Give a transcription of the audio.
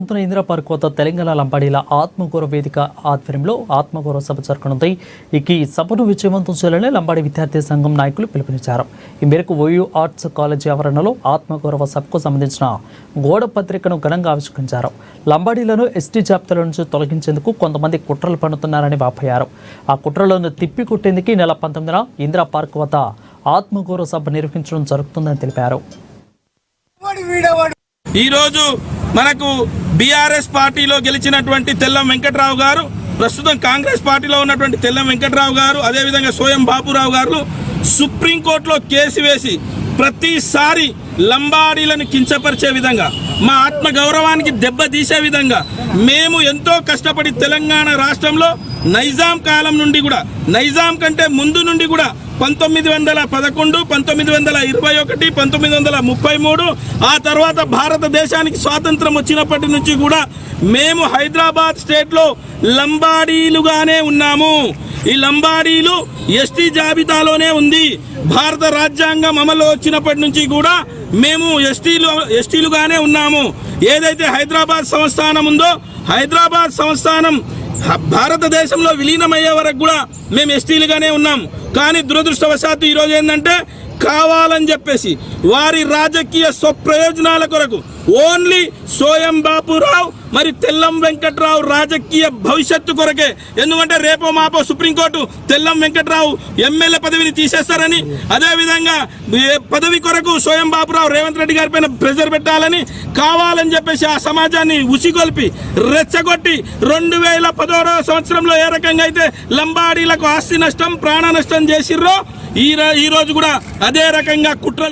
Indira park వద్ద తెలంగాణ లంబాడీల ఆత్మగౌరవ వేదిక ఆధ్వర్యంలో ఆత్మగౌరవ సభ జరగనుంది. ఈ సభను విజయవంతం చేయాలని లంబాడీ విద్యార్థి సంఘం నాయకులు పిలుపునిచ్చారు. ఈ మేరకు ఓయూ ఆర్ట్స్ కాలేజీ ఆవరణలో ఆత్మగౌరవ సభకు సంబంధించిన గోడ పత్రికను ఘనంగా ఆవిష్కరించారు. లంబాడీలను ఎస్టీ జాబితాల నుంచి తొలగించేందుకు కొంతమంది కుట్రలు పన్నుతున్నారని వాపోయారు. ఆ కుట్రలను తిప్పికొట్టేందుకు నెల 19న ఇందిరా పార్క్ వద్ద ఆత్మగౌరవ సభ నిర్వహించడం జరుగుతుందని తెలిపారు. ఈరోజు మనకు బీఆర్ఎస్ పార్టీలో గెలిచినటువంటి తెల్లం వెంకట్రావు గారు, ప్రస్తుతం కాంగ్రెస్ పార్టీలో ఉన్నటువంటి తెల్లం వెంకట్రావు గారు, అదేవిధంగా సోయం బాపురావు గారు సుప్రీంకోర్టులో కేసు వేసి ప్రతిసారి లంబాడీలను కించపరిచే విధంగా, మా ఆత్మ గౌరవానికి దెబ్బతీసే విధంగా మేము ఎంతో కష్టపడి తెలంగాణ రాష్ట్రంలో నైజాం కాలం నుండి కూడా, నైజాం కంటే ముందు నుండి కూడా 1911, 1921, 1933, ఆ తర్వాత భారతదేశానికి స్వాతంత్రం వచ్చినప్పటి నుంచి కూడా మేము హైదరాబాద్ స్టేట్లో లంబాడీలుగానే ఉన్నాము. ఈ లంబాడీలు ఎస్టీ జాబితాలోనే ఉంది. భారత రాజ్యాంగం అమలు వచ్చినప్పటి నుంచి కూడా మేము ఎస్టీలుగానే ఉన్నాము. ఏదైతే హైదరాబాద్ సంస్థానం ఉందో, హైదరాబాద్ సంస్థానం భారతదేశంలో విలీనమయ్యే వరకు కూడా మేము ఎస్టీలుగానే ఉన్నాం. కానీ దురదృష్టవశాత్తు ఈరోజు ఏంటంటే కావాలని చెప్పేసి వారి రాజకీయ స్వప్రయోజనాల కొరకు ఓన్లీ సోయం బాపురావు మరి తెల్లం వెంకట్రావు రాజకీయ భవిష్యత్తు కొరకే, ఎందుకంటే రేపో మాపో సుప్రీంకోర్టు తెల్లం వెంకట్రావు ఎమ్మెల్యే పదవిని తీసేస్తారని, అదేవిధంగా పదవి కొరకు సోయం బాపురావు రేవంత్ రెడ్డి గారి పైన ప్రెజర్ పెట్టాలని కావాలని చెప్పేసి ఆ సమాజాన్ని ఉసిగొల్పి రెచ్చగొట్టి 2011వ సంవత్సరంలో ఏ రకంగా అయితే లంబాడీలకు ఆస్తి నష్టం, ప్రాణ నష్టం చేసిర్రో ఈ రోజు కూడా అదే రకంగా కుట్రలు